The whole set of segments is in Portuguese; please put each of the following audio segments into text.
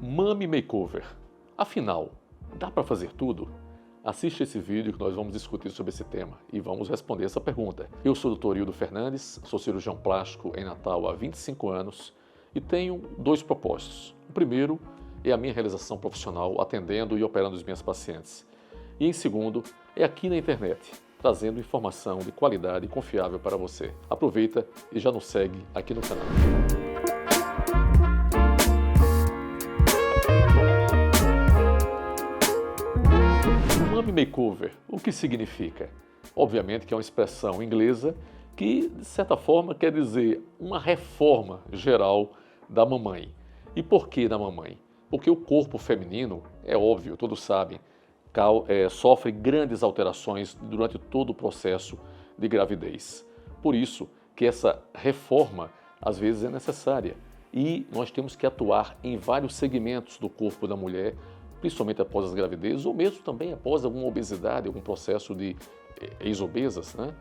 Mummy Makeover. Afinal, dá para fazer tudo? Assiste esse vídeo que nós vamos discutir sobre esse tema e vamos responder essa pergunta. Eu sou o Dr. Hildo Fernandes, sou cirurgião plástico em Natal há 25 anos e tenho dois propósitos. O primeiro é a minha realização profissional atendendo e operando as minhas pacientes. E em segundo, é aqui na internet, trazendo informação de qualidade e confiável para você. Aproveita e já nos segue aqui no canal. Mummy Makeover, o que significa? Obviamente que é uma expressão inglesa que, de certa forma, quer dizer uma reforma geral da mamãe. E por que da mamãe? Porque o corpo feminino, é óbvio, todos sabem, sofre grandes alterações durante todo o processo de gravidez. Por isso que essa reforma, às vezes, é necessária. E nós temos que atuar em vários segmentos do corpo da mulher, principalmente após as gravidezes, ou mesmo também após alguma obesidade, algum processo de ex-obesas, né?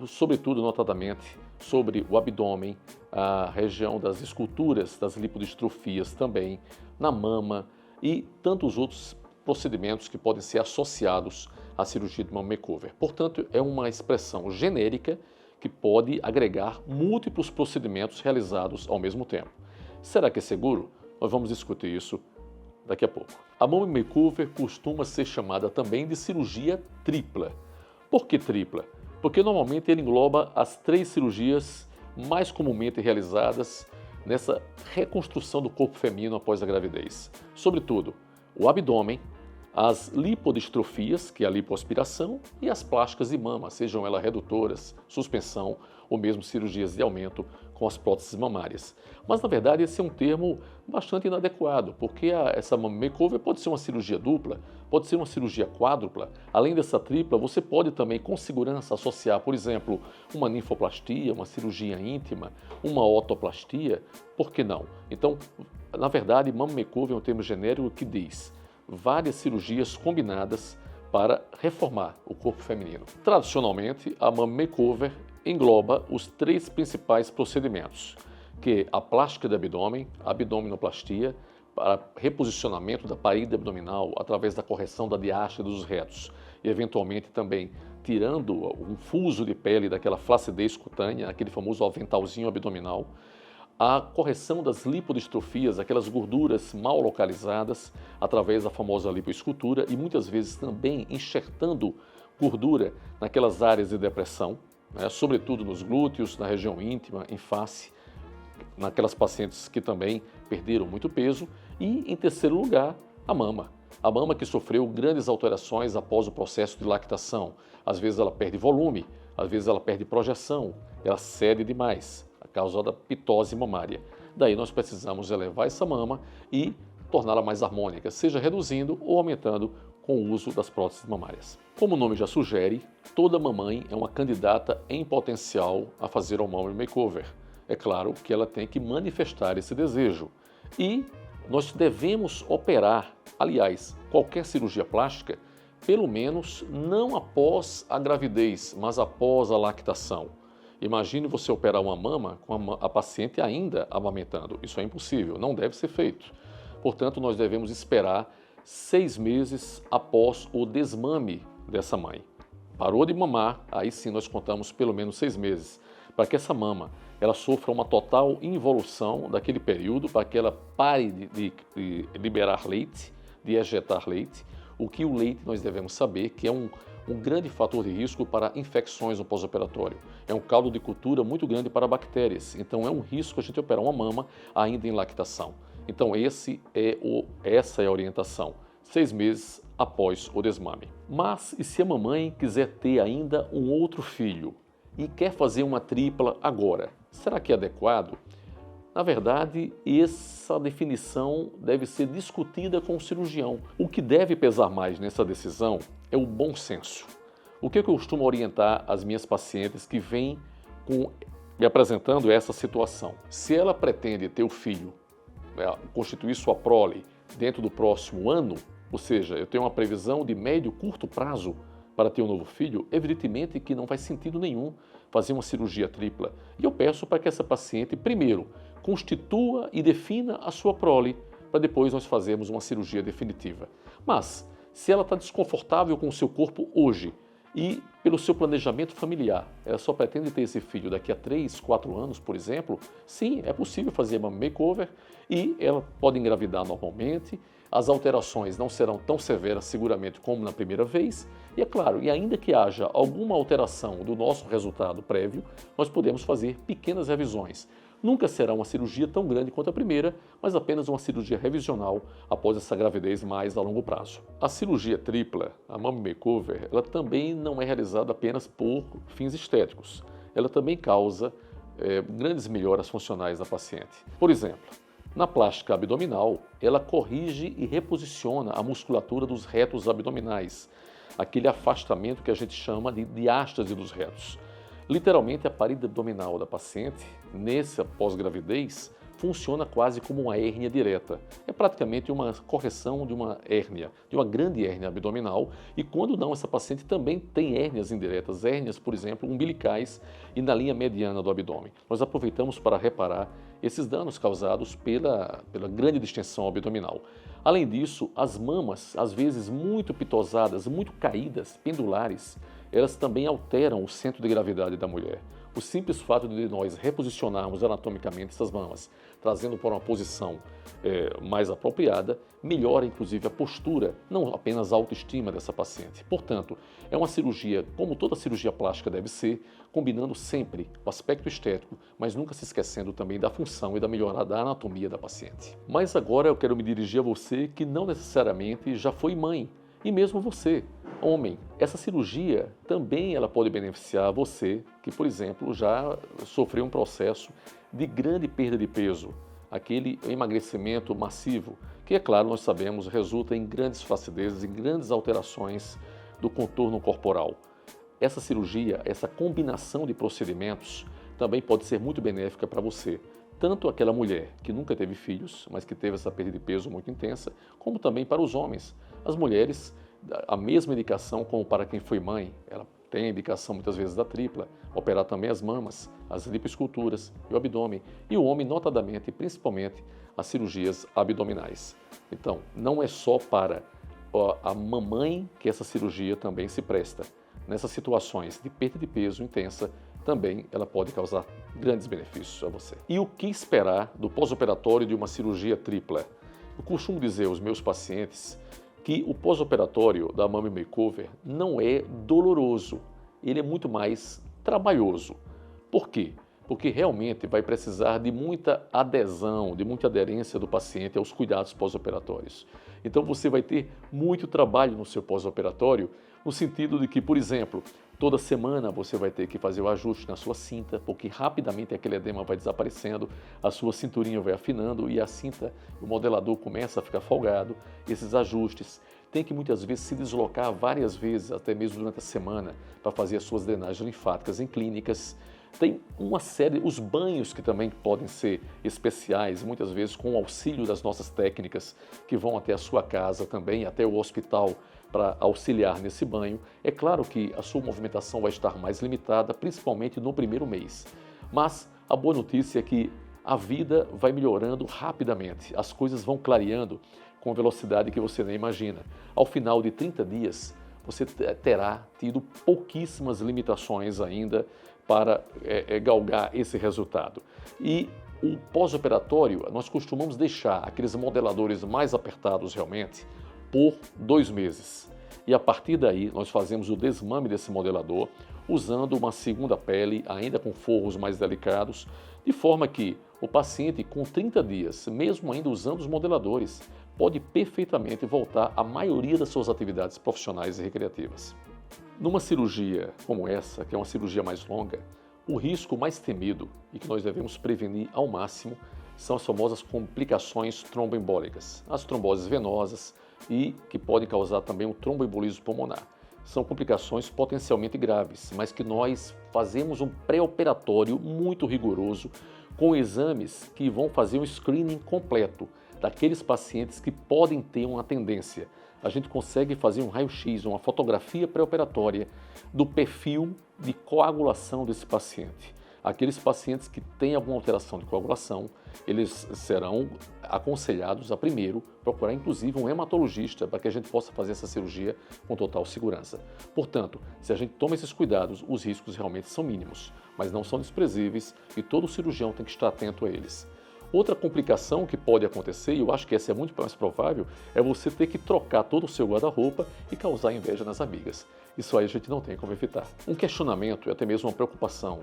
Sobretudo, notadamente, sobre o abdômen, a região das esculturas, das lipodistrofias também, na mama e tantos outros procedimentos que podem ser associados à cirurgia de Mummy Makeover. Portanto, é uma expressão genérica que pode agregar múltiplos procedimentos realizados ao mesmo tempo. Será que é seguro? Nós vamos discutir isso daqui a pouco. A Mummy Makeover costuma ser chamada também de cirurgia tripla. Por que tripla? Porque normalmente ele engloba as 3 cirurgias mais comumente realizadas nessa reconstrução do corpo feminino após a gravidez. Sobretudo, o abdômen, as lipodistrofias, que é a lipoaspiração, e as plásticas de mama, sejam elas redutoras, suspensão ou mesmo cirurgias de aumento com as próteses mamárias. Mas, na verdade, esse é um termo bastante inadequado, porque essa Mummy Makeover pode ser uma cirurgia dupla, pode ser uma cirurgia quádrupla. Além dessa tripla, você pode também, com segurança, associar, por exemplo, uma ninfoplastia, uma cirurgia íntima, uma otoplastia, por que não? Então, na verdade, Mummy Makeover é um termo genérico que diz várias cirurgias combinadas para reformar o corpo feminino. Tradicionalmente, a Mummy Makeover engloba os 3 principais procedimentos, que é a plástica de abdômen, a abdominoplastia, para reposicionamento da parede abdominal através da correção da diástase dos retos e, eventualmente, também tirando um fuso de pele daquela flacidez cutânea, aquele famoso aventalzinho abdominal, a correção das lipodistrofias, aquelas gorduras mal localizadas, através da famosa lipoescultura e muitas vezes também enxertando gordura naquelas áreas de depressão, né, sobretudo nos glúteos, na região íntima, em face, naquelas pacientes que também perderam muito peso. E, em terceiro lugar, a mama. A mama que sofreu grandes alterações após o processo de lactação. Às vezes ela perde volume, às vezes ela perde projeção, ela cede demais, a causa da pitose mamária. Daí nós precisamos elevar essa mama e torná-la mais harmônica, seja reduzindo ou aumentando com o uso das próteses mamárias. Como o nome já sugere, toda mamãe é uma candidata em potencial a fazer o Mummy Makeover. É claro que ela tem que manifestar esse desejo. E nós devemos operar, aliás, qualquer cirurgia plástica, pelo menos não após a gravidez, mas após a lactação. Imagine você operar uma mama com a paciente ainda amamentando. Isso é impossível, não deve ser feito. Portanto, nós devemos esperar 6 meses após o desmame dessa mãe. Parou de mamar, aí sim nós contamos pelo menos 6 meses, para que essa mama ela sofra uma total involução daquele período, para que ela pare de liberar leite, de ejetar leite. O que o leite nós devemos saber que é um grande fator de risco para infecções no pós-operatório. É um caldo de cultura muito grande para bactérias, então é um risco a gente operar uma mama ainda em lactação. Então essa é a orientação, 6 meses após o desmame. Mas e se a mamãe quiser ter ainda um outro filho e quer fazer uma tripla agora? Será que é adequado? Na verdade, essa definição deve ser discutida com o cirurgião. O que deve pesar mais nessa decisão é o bom senso. O que eu costumo orientar as minhas pacientes que vêm me apresentando essa situação? Se ela pretende ter o filho, constituir sua prole dentro do próximo ano, ou seja, eu tenho uma previsão de médio e curto prazo para ter um novo filho, evidentemente que não faz sentido nenhum fazer uma cirurgia tripla. E eu peço para que essa paciente, primeiro, constitua e defina a sua prole para depois nós fazermos uma cirurgia definitiva. Mas, se ela está desconfortável com o seu corpo hoje e pelo seu planejamento familiar, ela só pretende ter esse filho daqui a 3, 4 anos, por exemplo, sim, é possível fazer uma makeover e ela pode engravidar normalmente. As alterações não serão tão severas seguramente como na primeira vez. E é claro, e ainda que haja alguma alteração do nosso resultado prévio, nós podemos fazer pequenas revisões. Nunca será uma cirurgia tão grande quanto a primeira, mas apenas uma cirurgia revisional após essa gravidez mais a longo prazo. A cirurgia tripla, a Mummy Makeover, ela também não é realizada apenas por fins estéticos. Ela também causa grandes melhoras funcionais na paciente. Por exemplo, na plástica abdominal, ela corrige e reposiciona a musculatura dos retos abdominais, aquele afastamento que a gente chama de diástase dos retos. Literalmente, a parede abdominal da paciente, nessa pós-gravidez, funciona quase como uma hérnia direta. É praticamente uma correção de uma hérnia, de uma grande hérnia abdominal. E quando não, essa paciente também tem hérnias indiretas, hérnias, por exemplo, umbilicais e na linha mediana do abdômen. Nós aproveitamos para reparar esses danos causados pela grande distensão abdominal. Além disso, as mamas, às vezes muito pitosadas, muito caídas, pendulares, elas também alteram o centro de gravidade da mulher. O simples fato de nós reposicionarmos anatomicamente essas mamas, trazendo para uma posição mais apropriada, melhora inclusive a postura, não apenas a autoestima dessa paciente. Portanto, é uma cirurgia, como toda cirurgia plástica deve ser, combinando sempre o aspecto estético, mas nunca se esquecendo também da função e da melhora da anatomia da paciente. Mas agora eu quero me dirigir a você que não necessariamente já foi mãe, e mesmo você, homem. Essa cirurgia também ela pode beneficiar você que, por exemplo, já sofreu um processo de grande perda de peso, aquele emagrecimento massivo, que, é claro, nós sabemos, resulta em grandes flacidezes, em grandes alterações do contorno corporal. Essa cirurgia, essa combinação de procedimentos, também pode ser muito benéfica para você. Tanto aquela mulher que nunca teve filhos, mas que teve essa perda de peso muito intensa, como também para os homens. As mulheres, a mesma indicação como para quem foi mãe, ela tem a indicação muitas vezes da tripla, operar também as mamas, as lipoesculturas e o abdômen. E o homem, notadamente e principalmente, as cirurgias abdominais. Então, não é só para a mamãe que essa cirurgia também se presta. Nessas situações de perda de peso intensa, também ela pode causar grandes benefícios a você. E o que esperar do pós-operatório de uma cirurgia tripla? Eu costumo dizer aos meus pacientes que o pós-operatório da Mummy Makeover não é doloroso, ele é muito mais trabalhoso. Por quê? Porque realmente vai precisar de muita adesão, de muita aderência do paciente aos cuidados pós-operatórios. Então você vai ter muito trabalho no seu pós-operatório, no sentido de que, por exemplo, toda semana você vai ter que fazer o ajuste na sua cinta, porque rapidamente aquele edema vai desaparecendo, a sua cinturinha vai afinando e a cinta, o modelador começa a ficar folgado. Esses ajustes tem que muitas vezes se deslocar várias vezes, até mesmo durante a semana, para fazer as suas drenagens linfáticas em clínicas. Tem uma série, os banhos que também podem ser especiais, muitas vezes com o auxílio das nossas técnicas que vão até a sua casa também, até o hospital para auxiliar nesse banho. É claro que a sua movimentação vai estar mais limitada, principalmente no primeiro mês. Mas a boa notícia é que a vida vai melhorando rapidamente, as coisas vão clareando com velocidade que você nem imagina. Ao final de 30 dias, você terá tido pouquíssimas limitações ainda para galgar esse resultado. E o pós-operatório, nós costumamos deixar aqueles modeladores mais apertados realmente por 2 meses. E a partir daí, nós fazemos o desmame desse modelador, usando uma segunda pele, ainda com forros mais delicados, de forma que o paciente, com 30 dias, mesmo ainda usando os modeladores, pode perfeitamente voltar à maioria das suas atividades profissionais e recreativas. Numa cirurgia como essa, que é uma cirurgia mais longa, o risco mais temido e que nós devemos prevenir ao máximo são as famosas complicações tromboembólicas, as tromboses venosas e que podem causar também o tromboembolismo pulmonar. São complicações potencialmente graves, mas que nós fazemos um pré-operatório muito rigoroso com exames que vão fazer um screening completo daqueles pacientes que podem ter uma tendência. A gente consegue fazer um raio-x, uma fotografia pré-operatória do perfil de coagulação desse paciente. Aqueles pacientes que têm alguma alteração de coagulação, eles serão aconselhados a primeiro procurar inclusive um hematologista para que a gente possa fazer essa cirurgia com total segurança. Portanto, se a gente toma esses cuidados, os riscos realmente são mínimos, mas não são desprezíveis e todo cirurgião tem que estar atento a eles. Outra complicação que pode acontecer, e eu acho que essa é muito mais provável, é você ter que trocar todo o seu guarda-roupa e causar inveja nas amigas. Isso aí a gente não tem como evitar. Um questionamento e até mesmo uma preocupação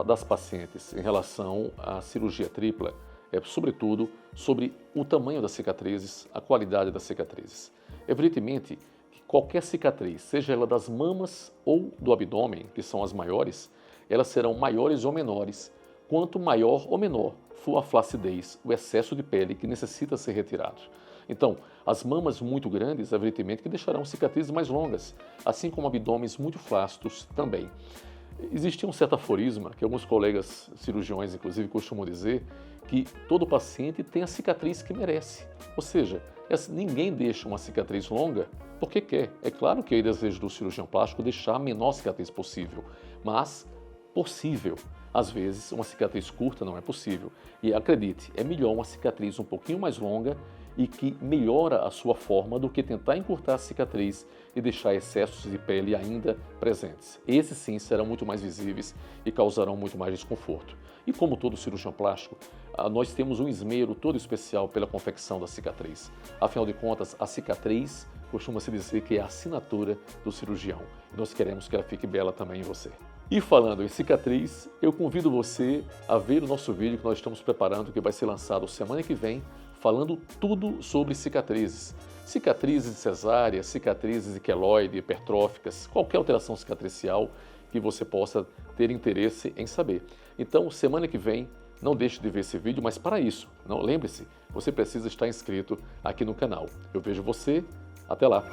das pacientes em relação à cirurgia tripla é, sobretudo, sobre o tamanho das cicatrizes, a qualidade das cicatrizes. Evidentemente que qualquer cicatriz, seja ela das mamas ou do abdômen, que são as maiores, elas serão maiores ou menores, quanto maior ou menor for a flacidez, o excesso de pele que necessita ser retirado. Então, as mamas muito grandes, evidentemente, que deixarão cicatrizes mais longas, assim como abdômenes muito flácidos também. Existe um certo aforisma que alguns colegas cirurgiões, inclusive, costumam dizer que todo paciente tem a cicatriz que merece. Ou seja, ninguém deixa uma cicatriz longa porque quer. É claro que é o desejo do cirurgião plástico deixar a menor cicatriz possível, mas possível. Às vezes, uma cicatriz curta não é possível. E acredite, é melhor uma cicatriz um pouquinho mais longa e que melhora a sua forma do que tentar encurtar a cicatriz e deixar excessos de pele ainda presentes. Esses sim serão muito mais visíveis e causarão muito mais desconforto. E como todo cirurgião plástico, nós temos um esmero todo especial pela confecção da cicatriz. Afinal de contas, a cicatriz costuma-se dizer que é a assinatura do cirurgião. E nós queremos que ela fique bela também em você. E falando em cicatriz, eu convido você a ver o nosso vídeo que nós estamos preparando, que vai ser lançado semana que vem, falando tudo sobre cicatrizes. Cicatrizes de cesárea, cicatrizes de queloide, hipertróficas, qualquer alteração cicatricial que você possa ter interesse em saber. Então, semana que vem, não deixe de ver esse vídeo, mas para isso, não lembre-se, você precisa estar inscrito aqui no canal. Eu vejo você, até lá!